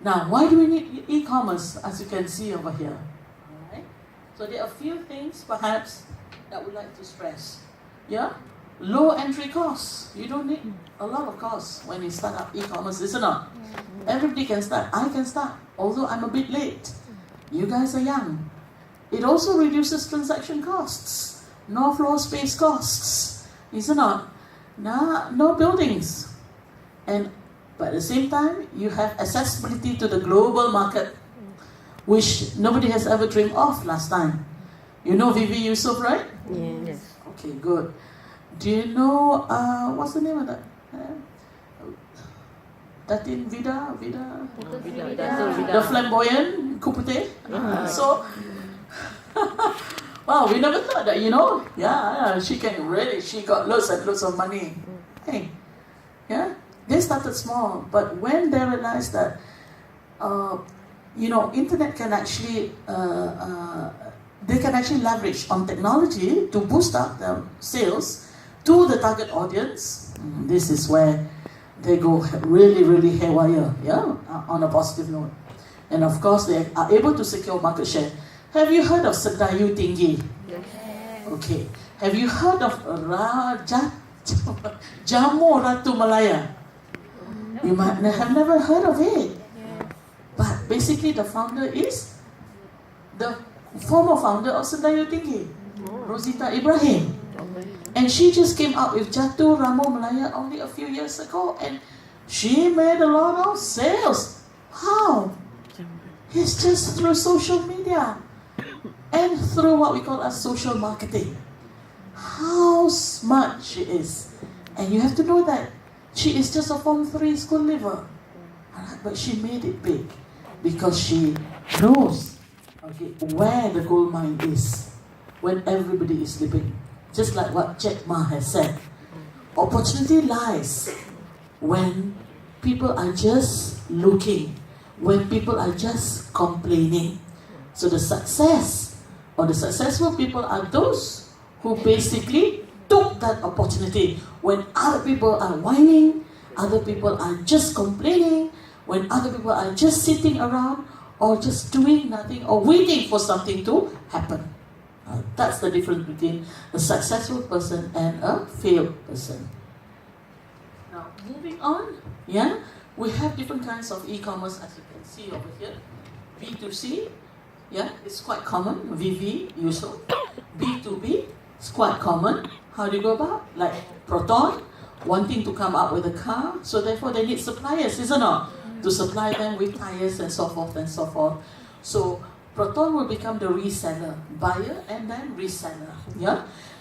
Now, why do we need e-commerce, as you can see over here? Alright? So there are a few things, perhaps, that we'd like to stress. Yeah? Low entry costs. You don't need a lot of costs when you start up e-commerce, isn't it? Everybody can start. I can start, although I'm a bit late. You guys are young. It also reduces transaction costs, no floor space costs, isn't it? No buildings. But at the same time, you have accessibility to the global market, which nobody has ever dreamed of last time. You know Vivi Yusuf, right? Yes. Okay, good. Do you know, what's the name of that? Datin Vida? The flamboyant Kupute? So, wow, we never thought that, Yeah, she got loads and loads of money. Hey, yeah? They started small, but when they realized that, internet can actually, they can actually leverage on technology to boost up their sales to the target audience. This is where they go really, really haywire, on a positive note. And of course, they are able to secure market share. Have you heard of Sedayu Tinggi? Yes. Okay. Have you heard of Jamu Ratu Malaya? You might have never heard of it. But basically the founder is the former founder of Sedayu Tinggi, Rosita Ibrahim. And she just came out with Jatuh Ramu Malaya only a few years ago, and she made a lot of sales. How? It's just through social media and through what we call as social marketing. How smart she is. And you have to know that she is just a Form 3 school leaver. But she made it big because she knows where the gold mine is when everybody is sleeping. Just like what Jack Ma has said. Opportunity lies when people are just looking, when people are just complaining. So the success or the successful people are those who basically took that opportunity when other people are whining, other people are just complaining, when other people are just sitting around or just doing nothing or waiting for something to happen. That's the difference between a successful person and a failed person. Now, moving on, we have different kinds of e-commerce, as you can see over here. B2C, it's quite common. VV, Yusuf. B2B, it's quite common. How do you go about? Like Proton, wanting to come up with a car, so therefore they need suppliers, isn't it? To supply them with tires and so forth and so forth. So Proton will become the reseller, buyer and then reseller.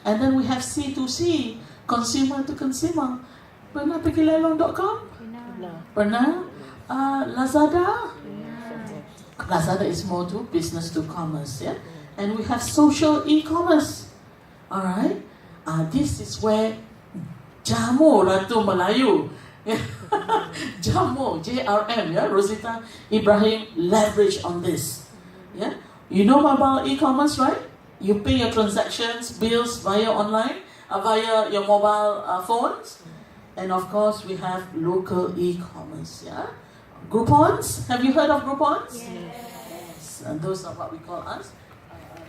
And then we have C2C, consumer to consumer. Pernah pergi lelong.com? Pernah? Lazada? Lazada is more to business to commerce, And we have social e-commerce. Alright? This is where Jamu Ratu Melayu, Jamu, JRM, Rosita Ibrahim leverage on this. You know about e-commerce, right? You pay your transactions, bills via online, via your mobile phones. And of course, we have local e-commerce, Groupons, have you heard of Groupons? Yes. And those are what we call as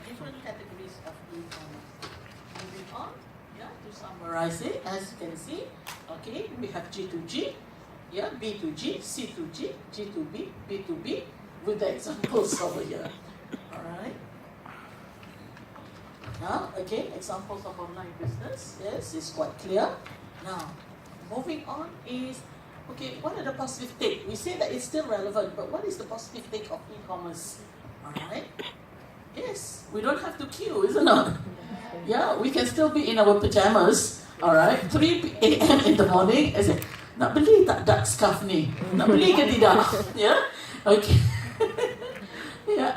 different categories of e-commerce. Moving on, to summarize it, as you can see, we have G2G, B2G, C2G, G2B, B2B, with the examples over here. Alright. Now, examples of online business. Yes, it's quite clear. Now, moving on is, what are the positive take? We say that it's still relevant, but what is the positive take of e-commerce? Alright. Yes, we don't have to queue, isn't it? We can still be in our pajamas, alright, 3 a.m. in the morning, I say, nak beli tak dark scarf ni? Nak beli ke tidak? Okay.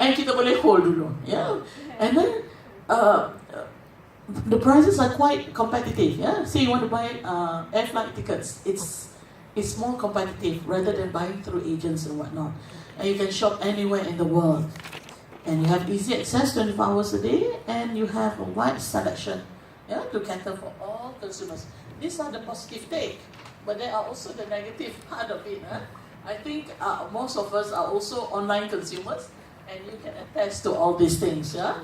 And kita boleh hold dulu. And then the prices are quite competitive. Say you want to buy air flight tickets, it's more competitive rather than buying through agents and whatnot. And you can shop anywhere in the world. And you have easy access 24 hours a day, and you have a wide selection to cater for all consumers. These are the positive take, but there are also the negative part of it. I think most of us are also online consumers, and you can attest to all these things. Yeah,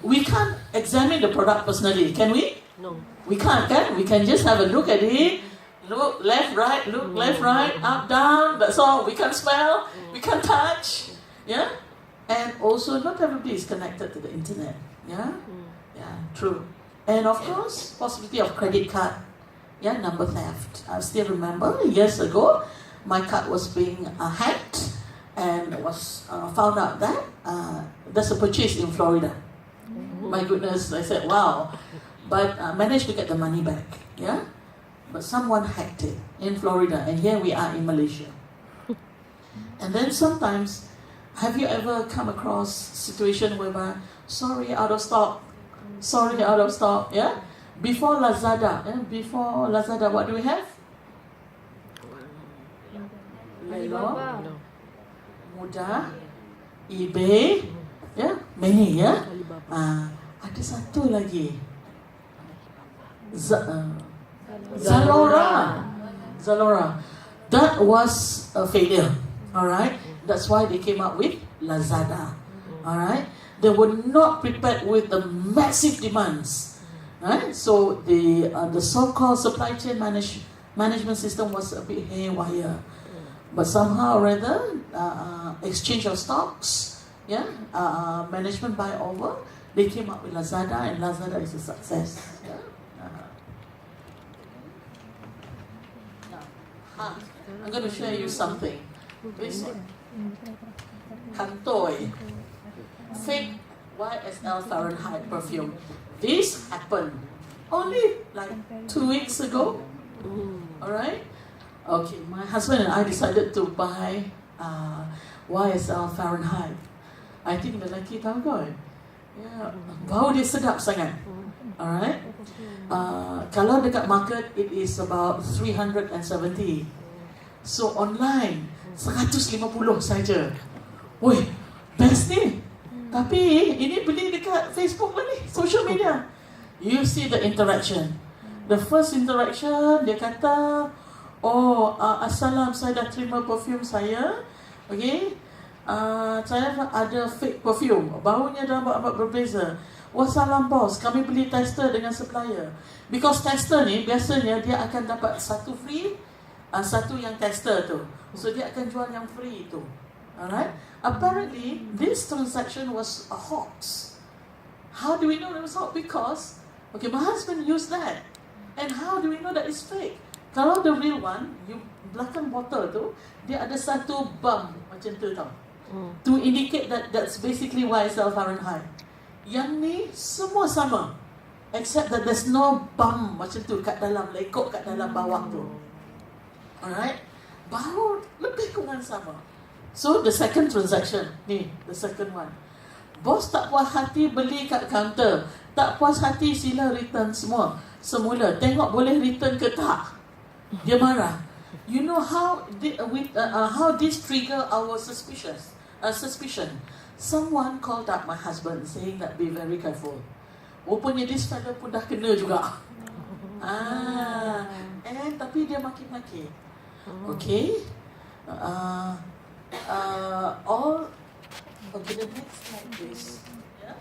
we can't examine the product personally, can we? No. We can't, can we? Can just have a look at it, look left, right, look left, right, up, down. That's all. We can't smell, we can't touch. Yeah, and also not everybody is connected to the internet. Yeah, yeah, true. And of course, possibility of credit card. Yeah, number theft. I still remember years ago, my card was being hacked, and it was found out that there's a purchase in Florida. My goodness, I said, wow. But managed to get the money back, yeah? But someone hacked it in Florida, and here we are in Malaysia. And then sometimes, have you ever come across situation whereby, sorry, out of stock, yeah? Before Lazada, what do we have? Alibaba, Mudah, eBay, yeah, many, yeah. Ada satu lagi, Zalora. That was a failure. All right, that's why they came up with Lazada. All right, they were not prepared with the massive demands. Right, so the so-called supply chain management system was a bit haywire, but somehow or other, exchange of stocks, yeah, management buy over, they came up with Lazada, and Lazada is a success. Yeah? Now, I'm going to share you something. This one, Kantoi, fake YSL Fahrenheit perfume. This happened only like 2 weeks ago. Alright? Okay, my husband and I decided to buy YSL Fahrenheit. I think lelaki tahu kot. Yeah, bau dia sedap sangat. Alright? Kalau dekat market, it is about 370. So online, 150 saja. Woi, best ni. Tapi ini beli dekat Facebook lah ni, social media. You see the interaction. The first interaction, dia kata, oh, assalam, saya dah terima perfume saya. Okay, saya ada fake perfume, baunya dah amat berbeza. Wassalam bos, kami beli tester dengan supplier. Because tester ni biasanya dia akan dapat satu free, satu yang tester tu. So dia akan jual yang free tu. Alright? Apparently, this transaction was a hoax. How do we know it was hoax? Because, okay, my husband used that. And how do we know that it's fake? Kalau the real one, you belakang botol tu, dia ada satu bump macam tu tau. To indicate that that's basically YSL Fahrenheit. Yang ni semua sama. Except that there's no bump macam tu kat dalam, lekuk kat dalam bawah tu. Alright? Bau lebih kurang sama. So the second transaction, ni, the second one. Bos tak puas hati beli kat counter. Tak puas hati sila return semua. Semula, tengok boleh return ke tak. Dia marah. You know how this trigger our suspicion. Someone called up my husband saying that be very careful. Rupanya this fellow pun dah kena juga. Tapi dia maki-maki. Okay. Okay, the next slide please. Yeah?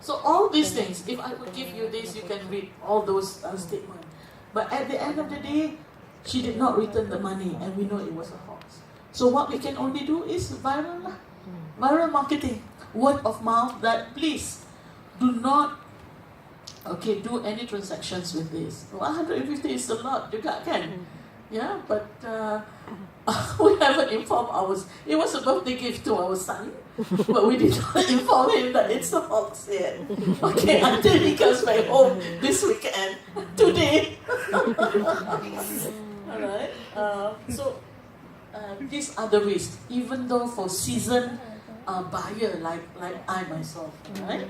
So all these things, if I would give you this, you can read all those statements. But at the end of the day, she did not return the money, and we know it was a hoax. So what we can only do is viral marketing, word of mouth, that please do not do any transactions with this. 150 is a lot juga kan? Yeah, but we haven't informed ours. It was a birthday gift to our son, but we did not inform him that it's a hoax yet. Okay, until he comes back home this weekend, today. Alright, so these are the risks, even though for seasoned buyer like I myself. Right?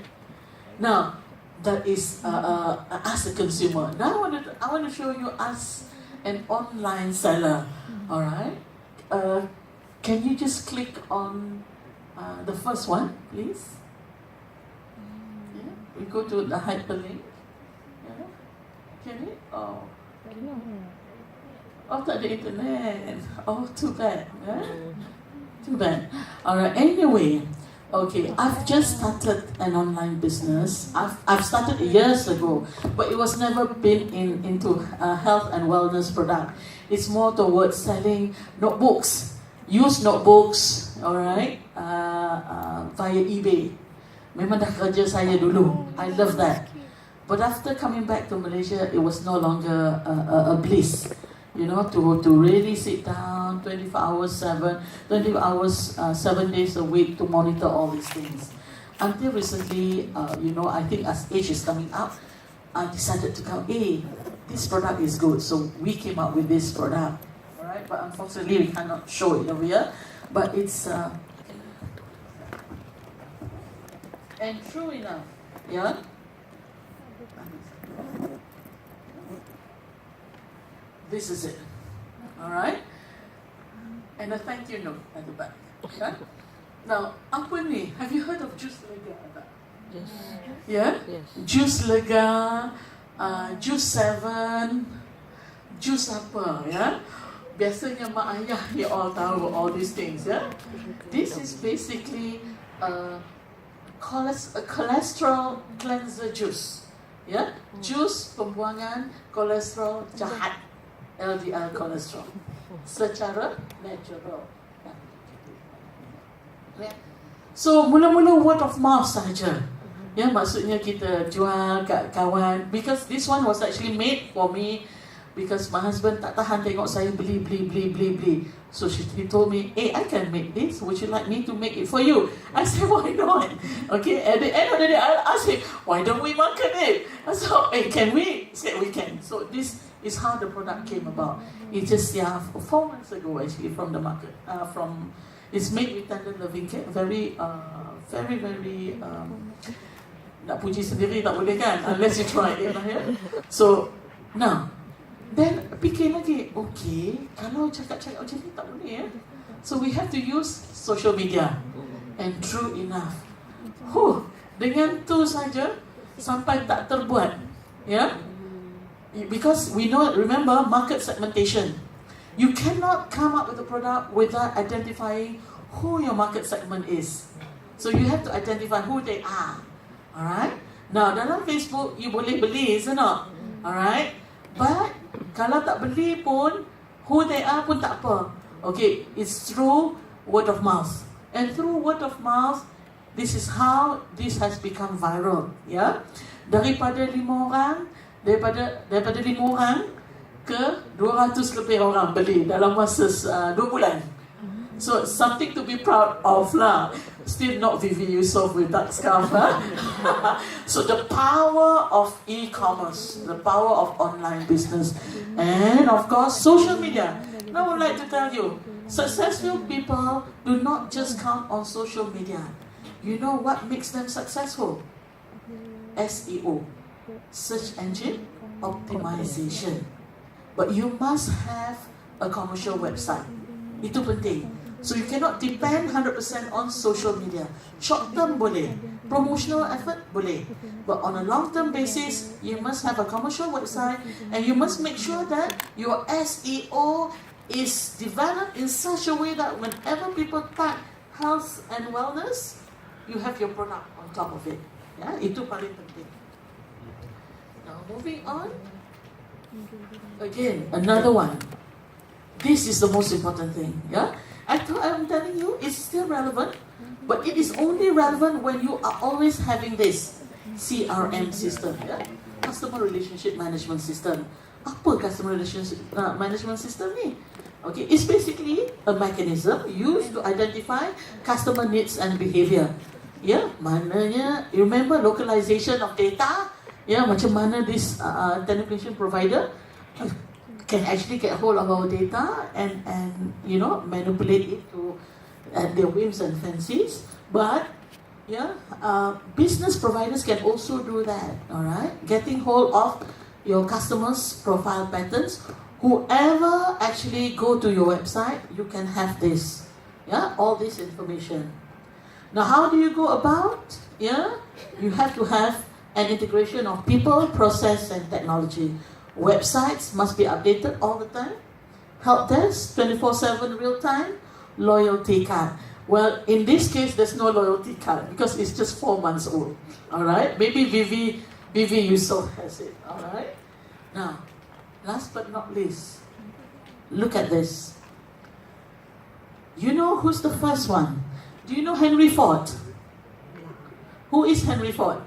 Now, that is as a consumer. Now I want to show you as an online seller. All right. Can you just click on the first one, please? Yeah. We go to the hyperlink. Yeah. Can we? Oh. Oh, tak ada internet. Oh, too bad. Yeah? Too bad. Alright, anyway. Okay, I've just started an online business. I've started years ago, but it was never been into health and wellness product. It's more towards selling notebooks, used notebooks, alright, via eBay. Memang dah kerja saya dulu. I love that. But after coming back to Malaysia, it was no longer a bliss. You know, to really sit down 20 hours 7 days a week to monitor all these things. Until recently, you know, I think as age is coming up, I decided to go, hey, this product is good. So we came up with this product. Alright, but unfortunately we cannot show it over here. But it's and true enough, yeah. This is it. Alright? And a thank you note at the back. Okay? Now, apa ni? Have you heard of Juice Lega? Yes. Yeah? Yes. Juice Lega, Juice 7, Juice apa, ya? Biasanya mak ayah they all tahu all these things, ya? This is basically a cholesterol cleanser juice. Ya? Jus pembuangan kolesterol jahat. LDL cholesterol secara natural. So mula-mula word of mouth sahaja. Ya, maksudnya kita jual kat kawan, because this one was actually made for me because my husband tak tahan tengok saya beli. So he told me, hey, I can make this. Would you like me to make it for you? I said, why not? Okay, at the end of the day, I asked him, why don't we market it? I said, hey, can we? He said, we can. So this is how the product came about. It just 4 months ago actually from the market. It's made with tender loving care. Very nak puji sendiri tak boleh kan? Unless you try it. So now, then fikir lagi, okay, kalau cakap-cakap macam ni tak boleh ya. So we have to use social media. And true enough, dengan tu saja sampai tak terbuat, ya. Because we know, remember market segmentation. You cannot come up with a product without identifying who your market segment is. So you have to identify who they are. Alright? Now dalam Facebook you boleh beli, isn't it? Alright? But kalau tak beli pun, who they are pun tak apa. Okay, it's through word of mouth. And through word of mouth, this is how this has become viral. Yeah? Daripada 5 orang ke 200 lebih orang beli dalam masa 2 bulan. So something to be proud of lah. Still not Vivi Yusof with that scarf. So the power of e-commerce, the power of online business, and of course social media. Now I would like to tell you, successful people do not just count on social media. You know what makes them successful? SEO, search engine optimization. But you must have a commercial website. Itu penting. So you cannot depend 100% on social media. Short term boleh, promotional effort boleh, but on a long term basis, you must have a commercial website, and you must make sure that your SEO is developed in such a way that whenever people type health and wellness, you have your product on top of it. Ya, itu paling penting. Now moving on. Again, another one. This is the most important thing. Yeah, I'm telling you, it's still relevant, but it is only relevant when you are always having this CRM system. Yeah, customer relationship management system. Apa customer relationship management system ni? Okay, it's basically a mechanism used to identify customer needs and behavior. Yeah, maknanya, you remember localization of data? Yeah, macam mana this telecommunication provider can actually get hold of our data and you know, manipulate it to their whims and fancies. But yeah, business providers can also do that. All right, getting hold of your customers' profile patterns. Whoever actually go to your website, you can have this. Yeah, all this information. Now, how do you go about? Yeah, you have to have an integration of people, process, and technology. Websites must be updated all the time. help desk, 24/7 real time, loyalty card. Well, in this case, there's no loyalty card because it's just 4 months old. All right, maybe Vivi Yusof has it. All right. Now, last but not least, look at this. You know who's the first one? Do you know Henry Ford? Who is Henry Ford?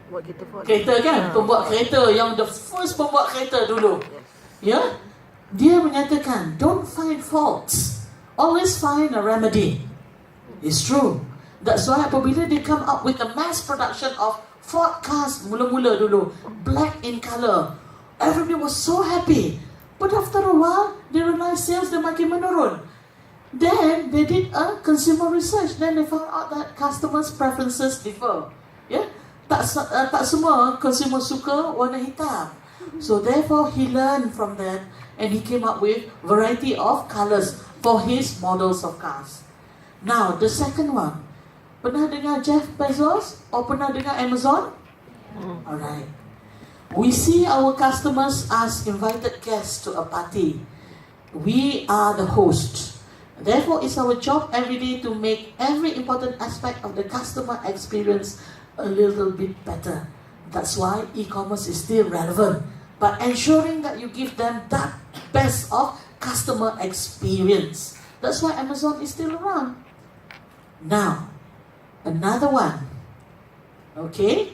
Buat kereta Ford. Kereta kan? Pembuat kereta yang the first pembuat kereta dulu. Ya? Dia menyatakan, don't find faults. Always find a remedy. It's true. That's why apabila dia come up with a mass production of Ford cars mula-mula dulu, black in color, everybody was so happy. But after a while, they realized sales dia makin menurun. Then they did a consumer research. Then they found out that customers' preferences differ. Yeah? Tak semua consumer suka warna hitam. So therefore he learned from that and he came up with variety of colors for his models of cars. Now the second one, pernah dengar Jeff Bezos or pernah dengar Amazon? Alright. We see our customers as invited guests to a party. We are the host. Therefore, it's our job every day to make every important aspect of the customer experience a little bit better. That's why e-commerce is still relevant, but ensuring that you give them that best of customer experience. That's why Amazon is still around. Now, another one. Okay.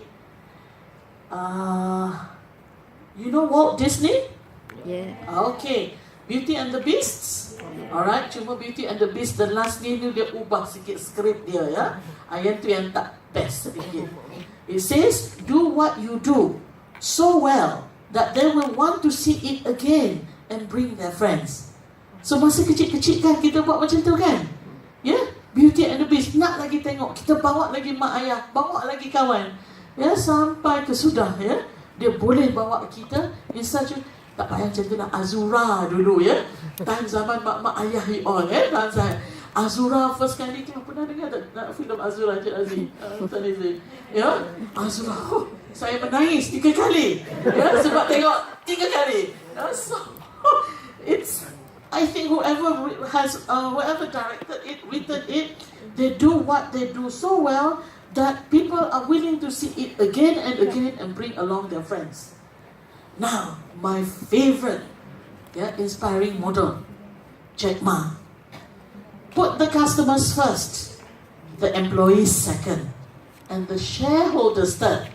You know Walt Disney? Yeah. Okay. Beauty and the Beasts. Alright, cuma Beauty and the Beast the last ni dia ubah sikit skrip dia ya. Yang tu yang tak best sedikit. It says, do what you do so well that they will want to see it again and bring their friends. So masa kecil-kecil kan kita buat macam tu kan? Ya, yeah? Beauty and the Beast nak lagi tengok, kita bawa lagi mak ayah, bawa lagi kawan. Ya, sampai ke sudah ya. Dia boleh bawa kita in such a, tak payah macam tu lah, Azura dulu ya. Time zaman mak ayah all time saya. Azura first kali kita pernah dengar tak filem Azura Cik Aziz? Ya, Azura. Saya menangis 3 kali. Ya, sebab tengok 3 kali. So it's, I think whoever directed it, written it, they do what they do so well that people are willing to see it again and again and bring along their friends. Now, my favorite, inspiring model, Jack Ma. Put the customers first, the employees second, and the shareholders third.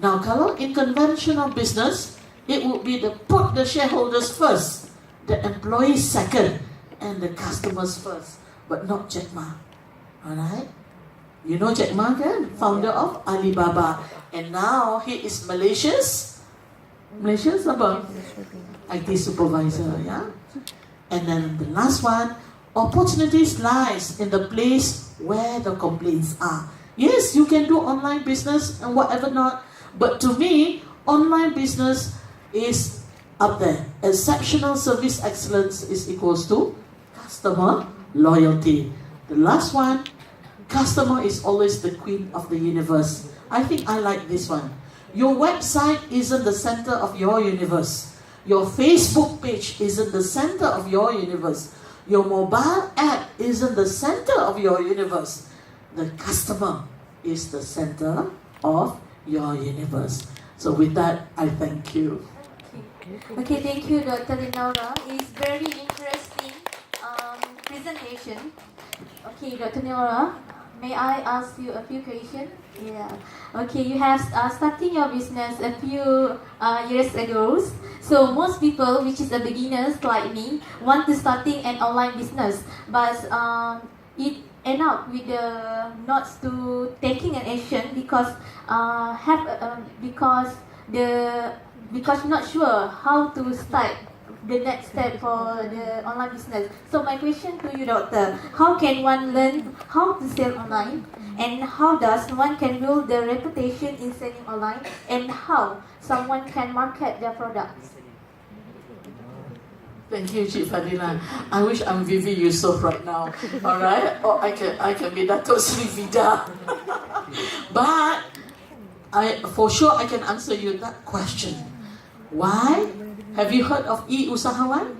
Now, kalau in conventional business, it would be put the shareholders first, the employees second, and the customers first, but not Jack Ma. Alright? You know Jack Ma kan? Founder of Alibaba. And now he is Malaysia's apa? IT supervisor, yeah? And then the last one, opportunities lies in the place where the complaints are. Yes, you can do online business and whatever not, but to me, online business is up there. Exceptional service excellence is equals to customer loyalty. The last one, customer is always the queen of the universe. I think I like this one. Your website isn't the center of your universe. Your Facebook page isn't the center of your universe. Your mobile app isn't the center of your universe. The customer is the center of your universe. So with that, I thank you. Okay, thank you, Dr. Linaura. It's very interesting presentation. Okay, Dr. Linaura, may I ask you a few questions? Yeah. Okay, you have starting your business a few years ago. So most people, which is a beginners like me, want to starting an online business, but it end up with the not to taking an action because because not sure how to start the next step for the online business. So my question to you, doctor, how can one learn how to sell online, and how does one can build the reputation in selling online, and how someone can market their products? Thank you, Cik Fadila. I wish I'm Vivi Yusof right now. Alright? Or I can be Datuk Sri Vida. But for sure I can answer you that question. Why? Have you heard of e-usahawan?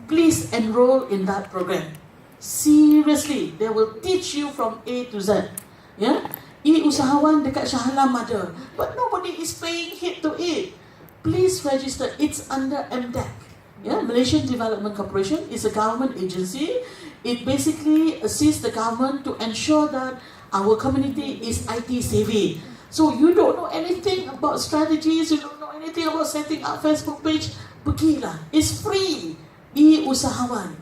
Please enroll in that program. Seriously, they will teach you from A to Z. Yeah, e-usahawan dekat Shah Alam ada, but nobody is paying heed to it. Please register. It's under MDEC. Yeah, Malaysian Development Corporation is a government agency. It basically assists the government to ensure that our community is IT savvy. So you don't know anything about strategies, you don't know anything about setting up Facebook page, pergilah. It's free. E-usahawan.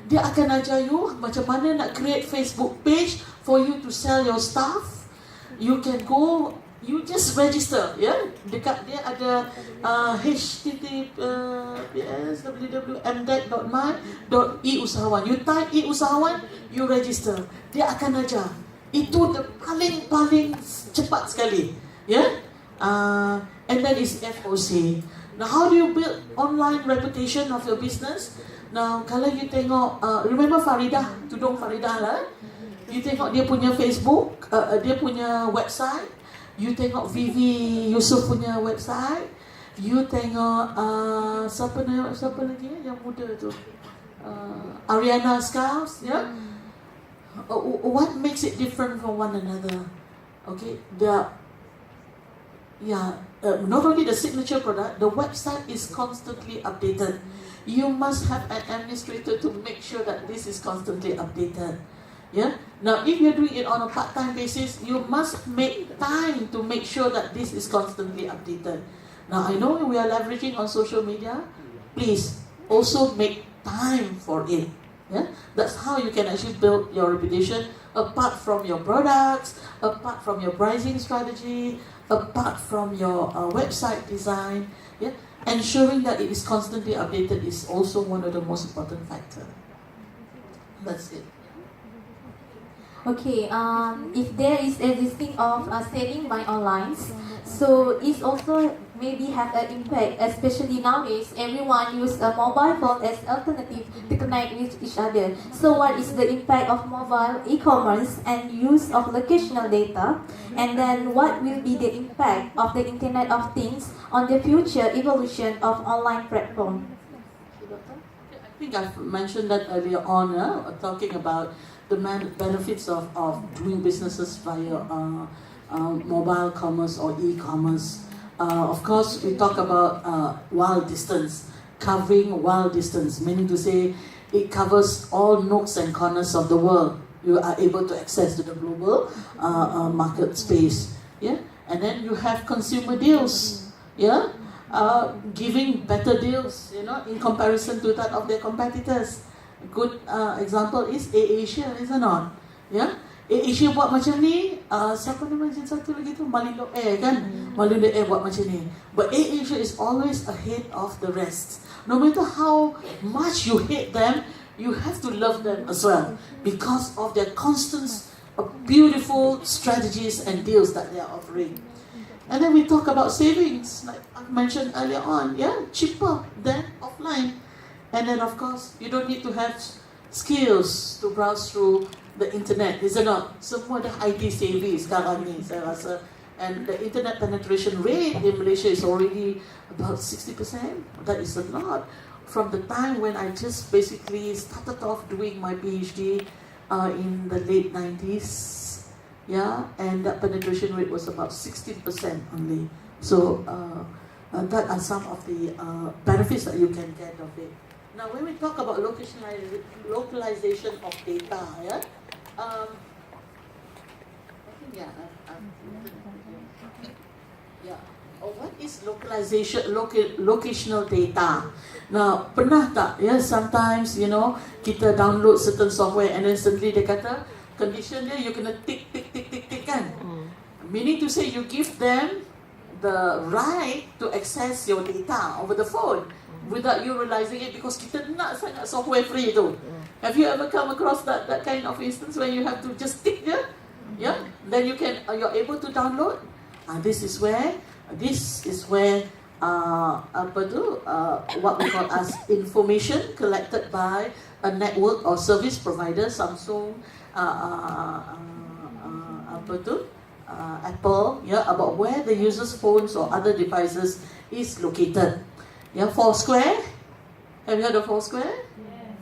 Dia akan ajar you macam mana nak create Facebook page for you to sell your stuff. You can go, you just register, yeah. Dekat dia ada https www.mdec.my.e-usahawan. You type e-usahawan, you register. Dia akan ajar. Itu the paling cepat sekali, yeah. And then is FOC. Now, how do you build online reputation of your business? Now, kalau you tengok, remember Faridah, tudung Faridah lah. You tengok dia punya Facebook, dia punya website. You tengok Vivi Yusof punya website. You tengok siapa lagi yang muda tu? Ariana Scarves, yeah. What makes it different from one another? Okay, not only the signature product, the website is constantly updated. You must have an administrator to make sure that this is constantly updated. Yeah. Now, if you're doing it on a part-time basis, you must make time to make sure that this is constantly updated. Now, I know we are leveraging on social media. Please also make time for it. Yeah. That's how you can actually build your reputation. Apart from your products, apart from your pricing strategy, apart from your website design, yeah, ensuring that it is constantly updated is also one of the most important factors. That's it. Okay, if there is existing of selling by online, so it's also maybe have an impact, especially nowadays everyone use a mobile phone as alternative to connect with each other. So what is the impact of mobile e-commerce and use of locational data? And then what will be the impact of the Internet of Things on the future evolution of online platform? I think I've mentioned that earlier on, talking about the benefits of doing businesses via mobile commerce or e-commerce. Of course, we talk about wild distance, covering wild distance, meaning to say it covers all nooks and corners of the world. You are able to access to the global market space. Yeah, and then you have consumer deals. Yeah, giving better deals, in comparison to that of their competitors. A good example is AirAsia, is it not? Yeah, AirAsia buat macam ni. Siapa nama yang satu lagi tu? Malindo Air kan? Malindo Air buat macam ni. But AirAsia is always ahead of the rest. No matter how much you hate them, you have to love them as well because of their constant, beautiful strategies and deals that they are offering. And then we talk about savings, like I mentioned earlier on. Yeah, cheaper than offline. And then, of course, you don't need to have skills to browse through the internet, is it not? Semua dah IT savvy sekarang ni, saya rasa. And the internet penetration rate in Malaysia is already about 60%. That is a lot. From the time when I just basically started off doing my PhD in the late 90s, yeah, and that penetration rate was about 16% only. So that are some of the benefits that you can get of it. Now, when we talk about localization of data, yeah, I think what is localization, locational data? Now, pernah tak, sometimes, kita download certain software and then suddenly dia kata, condition dia, you kena tick kan? Meaning to say, you give them the right to access your data over the phone without you realizing it because kita nak sangat software free tu. Have you ever come across that kind of instance when you have to just tick je? Yeah? Then you're able to download. This is where what we call as information collected by a network or service provider, Samsung, Apple, about where the user's phones or other devices is located. Yeah, Foursquare. Have you heard of Foursquare?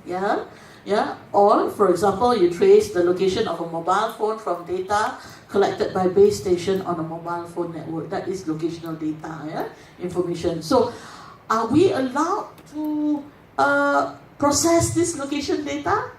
Yeah. Yeah. Or, for example, you trace the location of a mobile phone from data collected by base station on a mobile phone network. That is locational data, yeah, information. So, are we allowed to process this location data?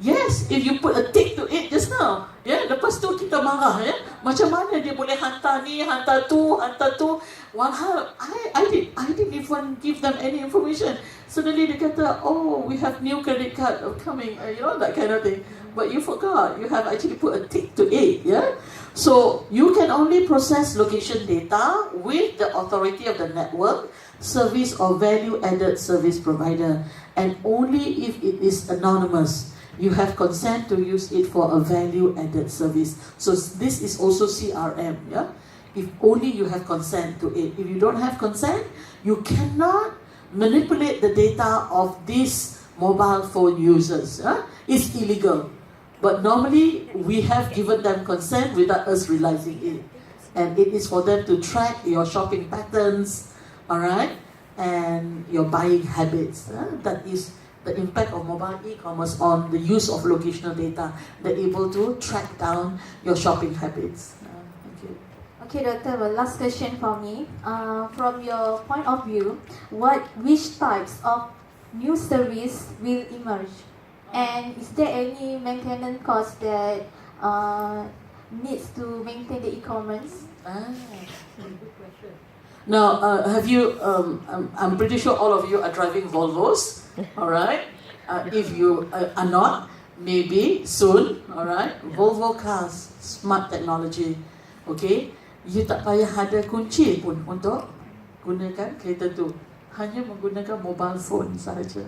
Yes, if you put a tick to it just now. Yeah, lepas tu kita marah, ya. Macam mana dia boleh hantar ni, hantar tu, hantar tu. Walhal, I didn't even give them any information. Suddenly dia kata, oh, we have new credit card coming, that kind of thing. But you forgot, you have actually put a tick to it, yeah. So you can only process location data with the authority of the network, service or value-added service provider, and only if it is anonymous. You have consent to use it for a value-added service. So this is also CRM, yeah? If only you have consent to it. If you don't have consent, you cannot manipulate the data of these mobile phone users. Yeah? It's illegal. But normally, we have given them consent without us realizing it. And it is for them to track your shopping patterns, alright? And your buying habits. That is the impact of mobile e-commerce on the use of locational data. They're able to track down your shopping habits. Thank you. Okay, Doctor, well, last question for me. From your point of view, which types of new service will emerge? And is there any maintenance cost that needs to maintain the e-commerce? Good question. Now, have you, I'm pretty sure all of you are driving Volvos, alright? If you are not, maybe soon, alright? Volvo cars, smart technology, okay? You tak payah ada kunci pun untuk gunakan kereta tu. Hanya menggunakan mobile phone sahaja.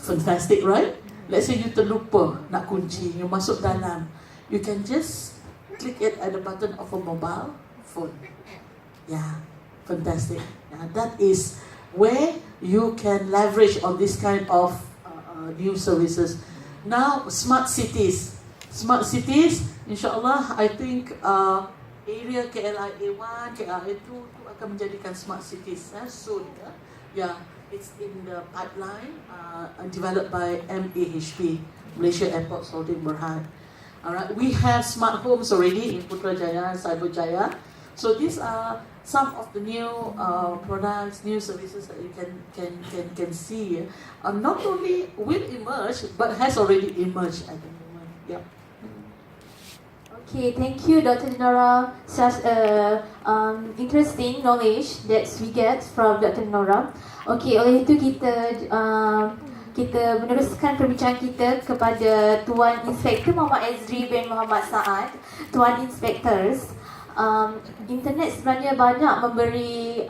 Fantastic, right? Let's say you terlupa nak kunci, you masuk dalam. You can just click it at the button of a mobile phone. Yeah. Fantastic. That is where you can leverage on this kind of new services. Now, smart cities. Smart cities, insyaAllah, I think area KLIA1, KLIA2 tu akan menjadikan smart cities soon. Yeah, it's in the pipeline developed by MAHP, Malaysia Airports Holding Berhad. Alright, we have smart homes already in Putrajaya, Cyberjaya. So these are some of the new products, new services that you can see. Not only will emerge, but has already emerged at the moment. Yeah. Okay, thank you, Dr. Nora. Such interesting knowledge that we get from Dr. Nora. Okay, oleh itu kita meneruskan perbincangan kita kepada Tuan Inspektor Muhammad Ezri bin Muhammad Saad. Tuan Inspectors, internet sebenarnya banyak memberi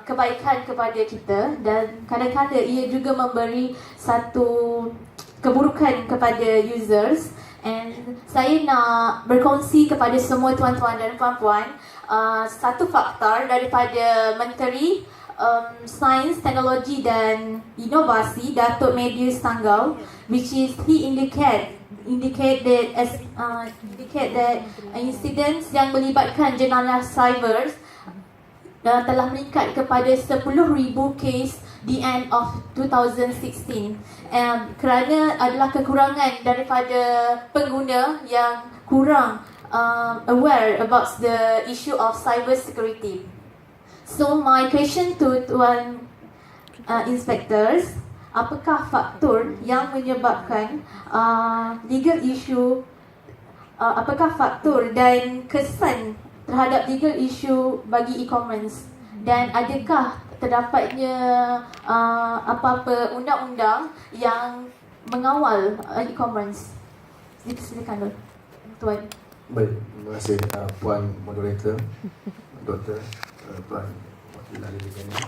kebaikan kepada kita dan kadang-kadang ia juga memberi satu keburukan kepada users. And saya nak berkongsi kepada semua tuan-tuan dan puan-puan satu faktor daripada Menteri Sains, Teknologi dan Inovasi, Datuk Medius Tanggau, which is he indicate that incidents yang melibatkan jenayah cyber telah meningkat kepada 10,000 case the end of 2016. Kerana adalah kekurangan daripada pengguna yang kurang aware about the issue of cyber security. So my question to Tuan Inspectors, apakah faktor yang menyebabkan legal issue, apakah faktor dan kesan terhadap legal issue bagi e-commerce, dan adakah terdapatnya apa-apa undang-undang yang mengawal e-commerce? Silakan Tuan. Baik, terima kasih Puan Moderator, Doktor, Tuan Wakil Ahli Legenda.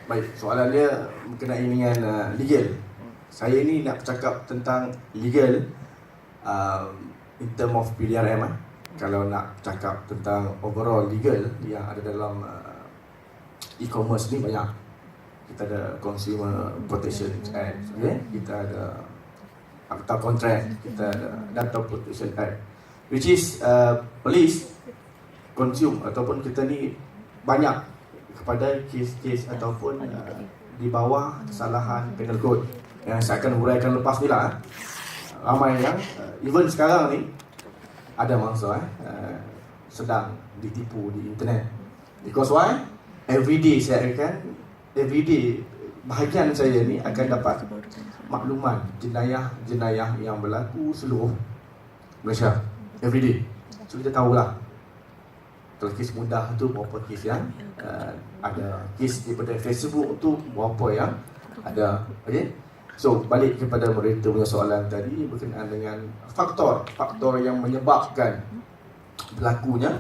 Baik, soalan dia berkenaan dengan legal. Saya ni nak bercakap tentang legal in term of PDRM. Kalau nak cakap tentang overall legal yang ada dalam e-commerce ni banyak. Kita ada Consumer Protection Act, okay? Kita ada Akta Kontrak, kita ada Data Protection Act, which is police consume ataupun kita ni banyak kepada kes-kes ataupun di bawah kesalahan penal code yang saya akan huraikan lepas ni lah. Ramai yang even sekarang ni ada mangsa sedang ditipu di internet. Because why? Everyday bahagian saya ni akan dapat makluman jenayah yang berlaku seluruh Malaysia everyday. So kita tahulah kalau kes mudah tu berapa kes yang ada, kes daripada Facebook tu berapa yang ada. Okay? So balik kepada moderator punya soalan tadi berkenaan dengan faktor yang menyebabkan berlakunya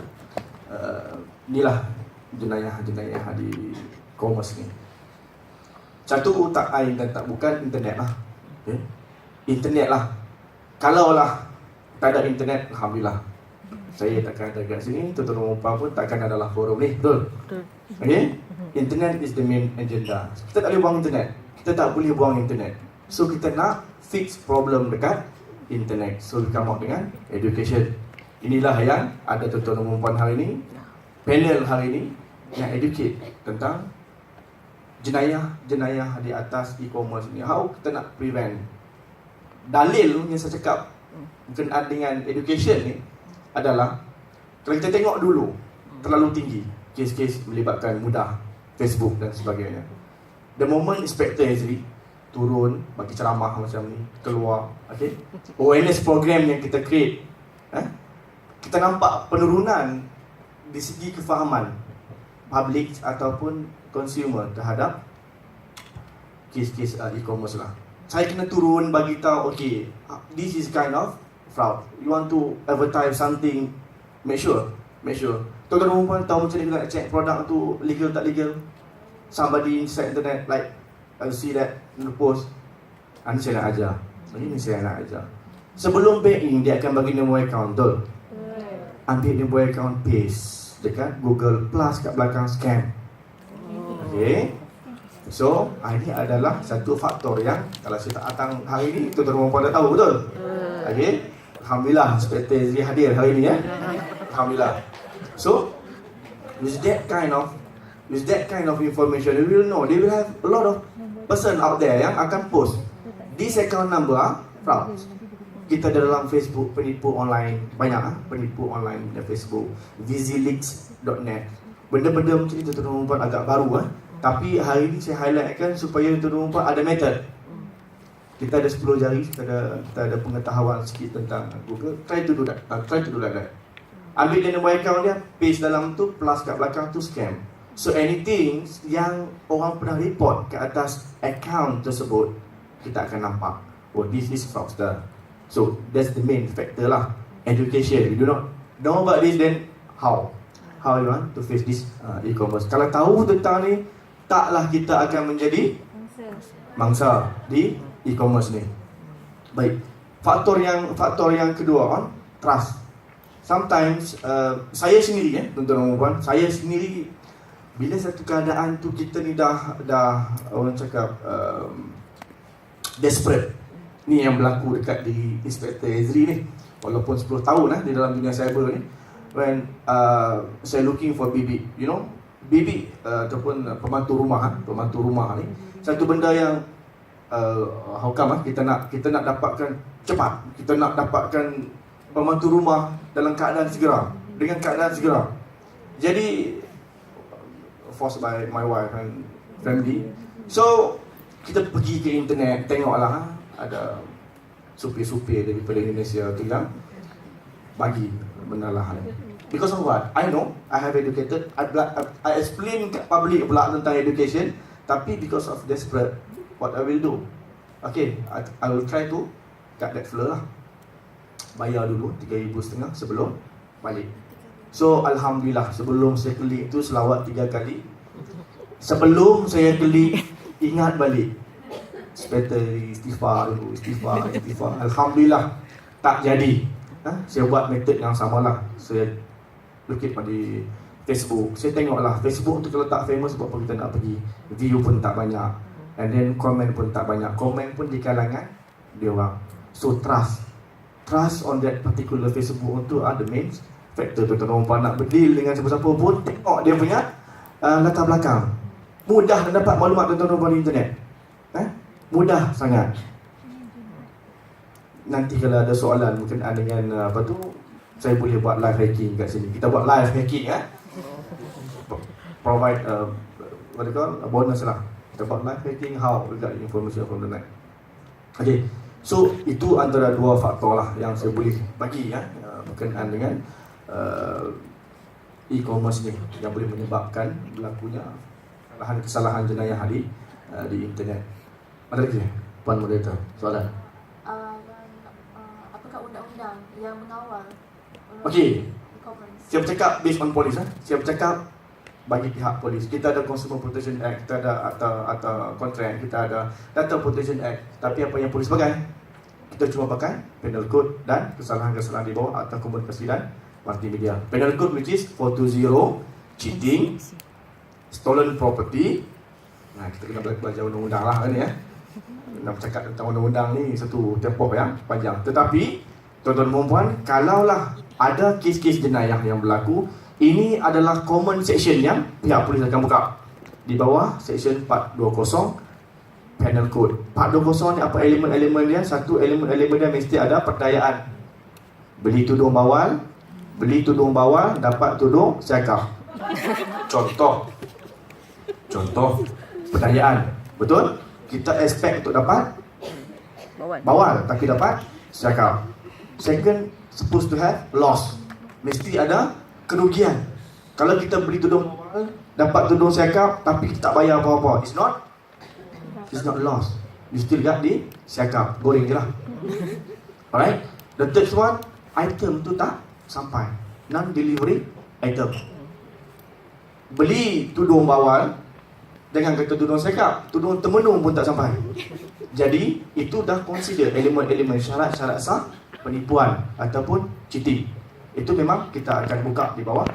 inilah jenayah di e-commerce ni. Satu, tak lain dan tak bukan internet lah. Okay? Internet lah. Kalaulah tak ada internet, alhamdulillah, saya takkan ada kat sini, tuan-tuan perempuan pun takkan adalah forum ni, betul? Okay? Internet is the main agenda. Kita tak boleh buang internet. Kita tak boleh buang internet. So kita nak fix problem dekat internet. So we come out dengan education. Inilah yang ada tuan-tuan perempuan hari ni, panel hari ni yang educate tentang jenayah di atas e-commerce ni. How kita nak prevent. Dalil yang saya cakap berkenaan dengan education ni adalah kalau kita tengok dulu terlalu tinggi kes-kes melibatkan mudah Facebook dan sebagainya. The moment Inspector Ezri turun bagi ceramah macam ni, keluar, okay, awareness program yang kita create, kita nampak penurunan di segi kefahaman public ataupun consumer terhadap kes-kes e-commerce lah. Saya kena turun bagi tahu, okay, this is kind of fraud. You want to advertise something, make sure. Tuan-tuan perempuan tahu macam ni nak check produk tu legal tak legal. Somebody inside internet like I see that in the post. Ini saya nak ajar. Ini saya nak ajar. Sebelum pay in, dia akan bagi nombor account, betul? Ambil nombor account, paste dekat Google Plus kat belakang scam. Okay. So, ini adalah satu faktor yang kalau saya tak datang hari ni, tuan-tuan perempuan dah tahu, betul? Okay. Alhamdulillah, Inspector Ezri hadir hari ni, Alhamdulillah. So, with that kind of information, you will know, they will have a lot of person out there yang akan post this account number fraud. Kita dalam Facebook penipu online banyak, penipu online di Facebook, vizileaks.net. Benda-benda macam ni tuan-tuan perempuan agak baru tapi hari ni saya highlightkan supaya tuan-tuan perempuan ada method. Kita ada 10 jari, kita ada pengetahuan sikit tentang Google. Try to do that. Ambil dia nombor account dia, paste dalam tu, plus kat belakang tu scam. So anything yang orang pernah report ke atas account tersebut, kita akan nampak, oh, this is fraudster. So that's the main factor lah. Education. If you do not know about this, then how you want to face this e-commerce. Kalau tahu tentang ni, taklah kita akan menjadi mangsa di e-commerce ni. Baik. Faktor yang kedua, trust. Sometimes saya sendiri, tuan-tuan dan puan, saya sendiri bila satu keadaan tu kita ni dah orang cakap desperate. Ni yang berlaku dekat di Inspector Ezri ni. Walaupun 10 tahun di dalam dunia cyber ni, when saya looking for BB, BB ataupun pembantu rumah ni, satu benda yang how come kita nak dapatkan cepat, kita nak dapatkan pembantu rumah dalam keadaan segera, dengan keadaan segera. Jadi forced by my wife and family. So kita pergi ke internet, tengoklah ada supir-supir daripada Indonesia tu yang bagi benda lah. Because of what? I know, I have educated, I explain kat public pula tentang education, tapi because of desperate, what I will do? Okay, I will try to cut that flow lah. Bayar dulu 3,500 sebelum balik. So Alhamdulillah, sebelum saya klik tu selawat 3 kali. Sebelum saya klik, ingat balik, istighfar dulu, istighfar. Alhamdulillah, tak jadi. Saya buat metod yang samalah. Saya lukit pada Facebook. Saya tengoklah Facebook tu kalau tak famous, buat apa kita nak pergi. View pun tak banyak, and then komen pun tak banyak. Komen pun di kalangan dia orang. So trust on that particular Facebook tu ada main factor. Tuan-tuan nak berdeal dengan siapa-siapa pun, tengok dia punya latar belakang. Mudah dapat maklumat tentang tuan-tuan di internet. Mudah sangat. Nanti kalau ada soalan berkenaan dengan saya boleh buat live hacking kat sini. Kita buat live hacking provide what do you call, a bonus lah. Kita buat live hacking, how we got information from the net. Okay, so itu antara dua faktor lah yang saya boleh bagi berkenaan dengan e-commerce ni yang boleh menyebabkan berlakunya kesalahan jenayah di internet. Ada lagi Puan Moderator soalan? Apakah undang-undang yang mengawal Okey, e-commerce? saya bercakap based on polis. Saya bercakap bagi pihak polis. Kita ada Consumer Protection Act, kita ada atau kontrak, kita ada Data Protection Act. Tapi apa yang polis pakai? Kita cuma pakai Penal Code dan kesalahan-kesalahan di bawah atau komunikasi dan multimedia. Penal Code which is 420, cheating, stolen property. Kita kena belajar undang-undang lah ni Nak bercakap tentang undang-undang ni satu tempoh yang panjang. Tetapi tuan-tuan dan puan, kalaulah ada kes-kes jenayah yang berlaku, ini adalah common section yang pihak polis akan buka di bawah section 420 Penal Code. 420 ni apa elemen-elemen dia? Satu elemen-elemen dia mesti ada perdayaan. Beli tudung bawal, dapat tudung siakap. Contoh perdayaan. Betul? Kita expect untuk dapat bawal tapi dapat siakap. Second, supposed to have loss. Mesti ada kerugian. Kalau kita beli tudung bawal, dapat tudung siakap tapi kita tak bayar apa-apa, it's not loss. You still got di siakap, goreng je lah. Alright. The third one, item tu tak sampai, non-delivery item. Beli tudung bawal, jangan kata tudung siakap, tudung termenung pun tak sampai. Jadi itu dah consider elemen-elemen syarat-syarat sah penipuan ataupun cheating. Itu memang kita akan buka di bawah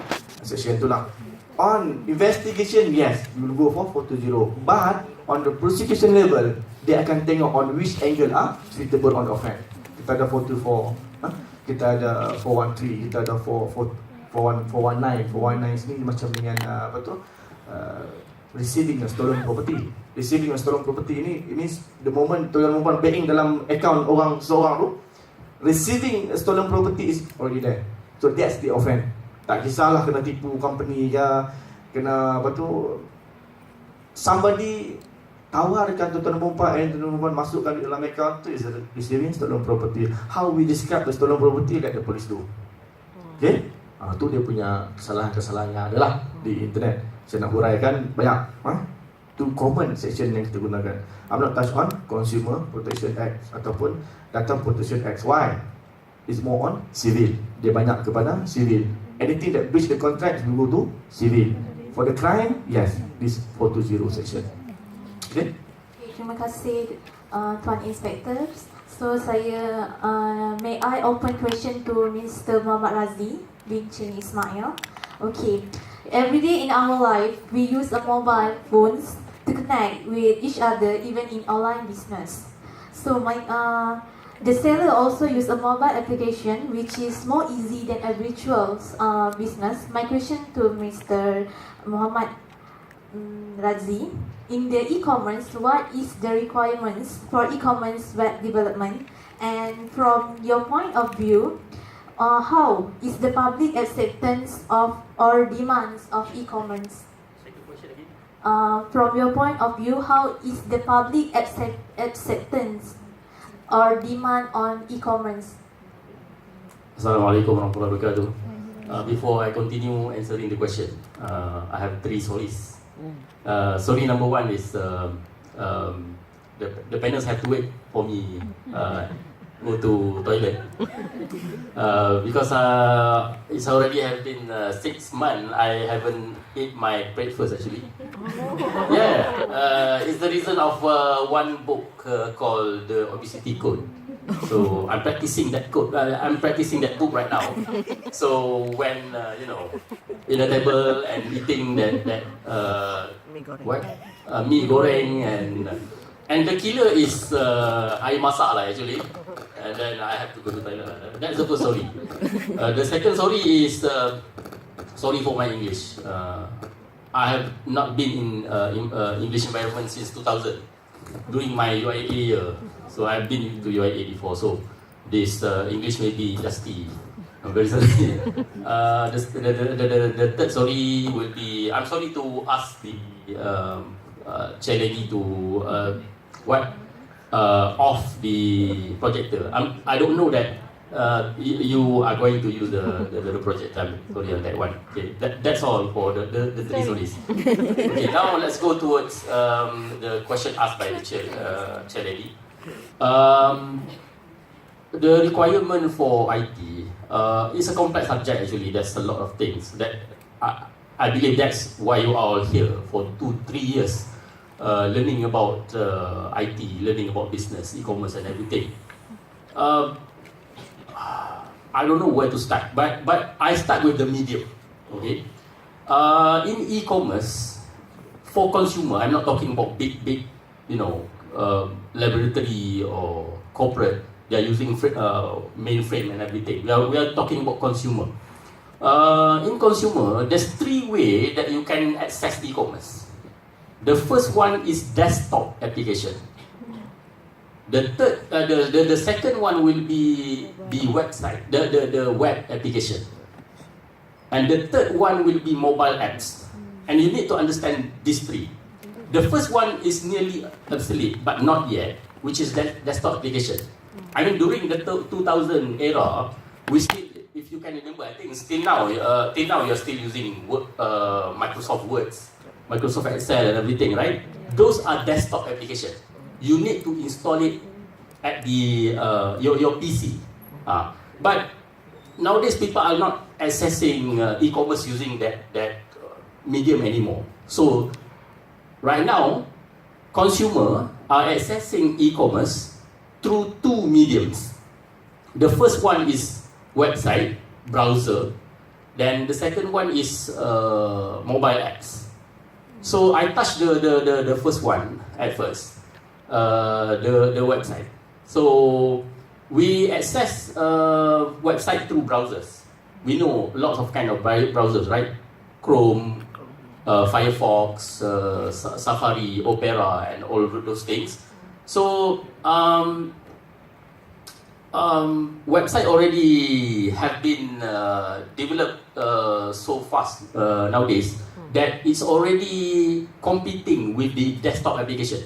section tu lah. On investigation, yes, we will go for 420. But on the prosecution level, dia akan tengok on which angle suitable on offense. Kita ada 424, kita ada 413, kita ada 419. 419 ni macam dengan receiving a stolen property. Receiving a stolen property ni, it means the moment tuan-tuan perempuan banking dalam account orang seorang tu, receiving a stolen property is already there. So that's the offense. Tak kisahlah kena tipu company ke, kena somebody tawarkan tuan-tuan perempuan and tuan-tuan perempuan masukkan di dalam account tu is receiving stolen property. How we describe the stolen property, let the police do. Okay? Tu dia punya kesalahan-kesalahan yang ada lah di internet. Saya nak huraikan banyak. Tu common section yang kita gunakan. I'm not touch on Consumer Protection Act ataupun Data Protection Act. Why? It's more on civil. Dia banyak kepada civil. Anything that breach the contract, we go to civil. For the crime, yes, this 420 section. Okay? Terima kasih Tuan Inspector. So saya may I open question to Mr. Muhammad Razi bin Chin Ismail. Okay. Every day in our life, we use a mobile phones to connect with each other, even in online business. So the seller also use a mobile application, which is more easy than a virtual business. My question to Mr. Muhammad Razi, in the e-commerce, what is the requirements for e-commerce web development? And from your point of view, how is the public acceptance of or demands of e-commerce? From your point of view, how is the public acceptance or demand on e-commerce? Assalamualaikum warahmatullahi wabarakatuh. Before I continue answering the question, I have 3 stories. Story number 1 is the panels have to wait for me go to toilet because it's already have been 6 months I haven't eat my breakfast actually. It's the reason of one book called the Obesity Code. So I'm practicing that code. I'm practicing that book right now. So when in a table and eating that mee goreng and the killer is air masak lah actually. And then I have to go to toilet. That's the first story. The second story is sorry for my English. I have not been in English environment since 2000 during my UIA year. So I've been to UIA before. So this English may be dusty. I'm very sorry. The third story will be, I'm sorry to ask the chair lady to off the projector. I don't know that you are going to use the projector. I'm sorry on that one. Okay, that's all for the three stories. Okay, now let's go towards the question asked by the chair lady. The requirement for IT is a complex subject actually. There's a lot of things that I believe that's why you are all here for 2-3 years, learning about IT, learning about business, e-commerce and everything. I don't know where to start, but I start with the medium. Okay, in e-commerce for consumer, I'm not talking about big, laboratory or corporate. They are using mainframe and everything. We are talking about consumer. In consumer, there's 3 ways that you can access e-commerce. The first one is desktop application. The second one will be the website, the web application. And the third one will be mobile apps. And you need to understand these 3. The first one is nearly obsolete, but not yet, which is desktop application. I mean, during the 2000 era, we still, if you can remember, I think till now you're still using Microsoft Words, Microsoft Excel and everything, right? Those are desktop applications. You need to install it at the your PC. But nowadays people are not accessing e-commerce using that medium anymore. So right now, consumer are accessing e-commerce through 2 mediums. The first one is website, browser. Then the second one is mobile apps. So I touched the first one at first, the website. So we access website through browsers. We know lots of kind of browsers, right? Chrome, Firefox, Safari, Opera, and all of those things. So website already have been developed so fast nowadays that it's already competing with the desktop application.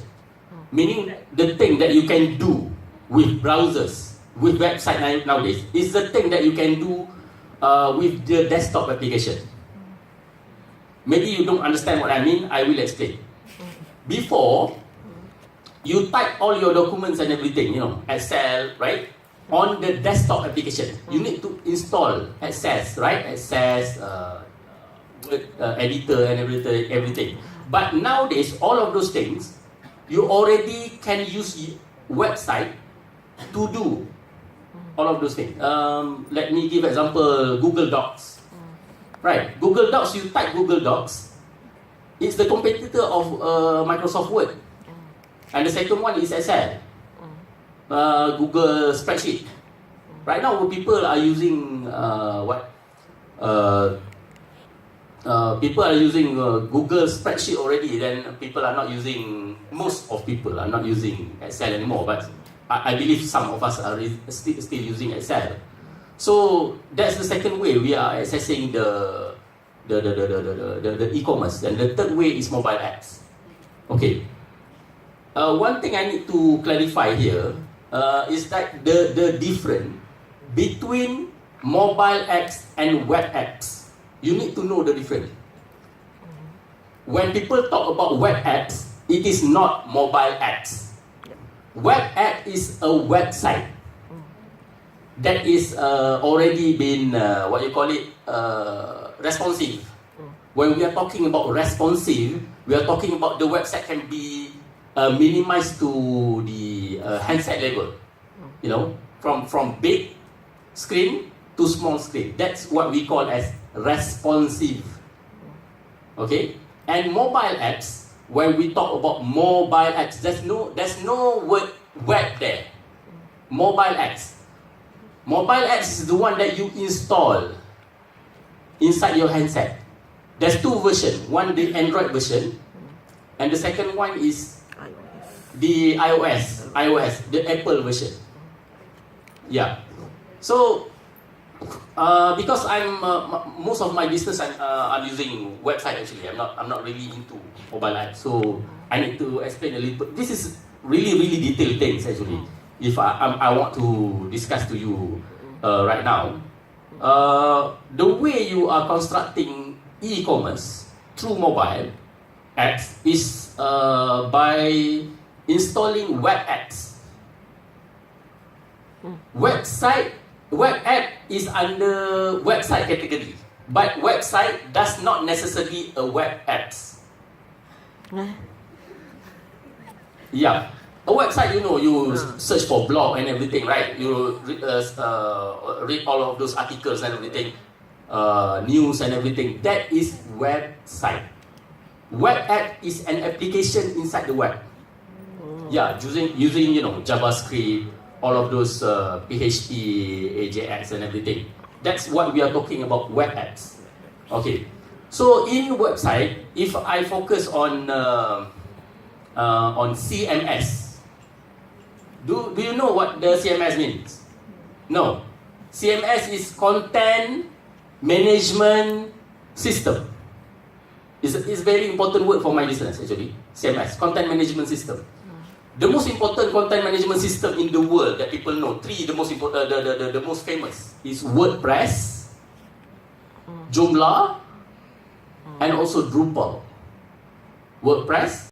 Meaning the thing that you can do with browsers, with website nowadays, is the thing that you can do with the desktop application. Maybe you don't understand what I mean, I will explain. Before, you type all your documents and everything, Excel, right? On the desktop application, you need to install Access, right? Access, Word, editor and everything. But nowadays, all of those things, you already can use website to do all of those things. Let me give example, Google Docs. Right, Google Docs, you type Google Docs, it's the competitor of Microsoft Word. And the second one is Excel, Google Spreadsheet. Right now, people are using people are using Google Spreadsheet already. Then most of people are not using Excel anymore. But I believe some of us are still using Excel. So that's the second way we are accessing the e-commerce. And the third way is mobile apps. Okay. One thing I need to clarify here is that the difference between mobile apps and web apps, you need to know the difference. When people talk about web apps, it is not mobile apps. Web app is a website that is already been, responsive. When we are talking about responsive, we are talking about the website can be minimized to the handset level. From big screen to small screen. That's what we call as responsive. Okay? And mobile apps, when we talk about mobile apps, there's no word web there. Mobile apps. Mobile apps is the one that you install inside your handset. There's two versions. One the Android version, and the second one is the iOS, the Apple version. Yeah. So because I'm most of my business I'm using website actually. I'm not really into mobile app. So I need to explain a little bit. This is really detailed things actually. If I want to discuss to you right now, the way you are constructing e-commerce through mobile apps is by installing web apps. Web app is under website category, but website does not necessarily a web apps. Yeah, a website, you search for blog and everything, right? You read all of those articles and everything, news and everything. That is website. Web app is an application inside the web. Yeah, using JavaScript, all of those PHP, AJAX and everything. That's what we are talking about, web apps. Okay, so in website, if I focus on CMS, do you know what the CMS means? No, CMS is Content Management System. It's a very important word for my business actually. CMS, Content Management System. The most important content management system in the world that people know, the most important, the most famous is WordPress, Joomla, and also Drupal. WordPress,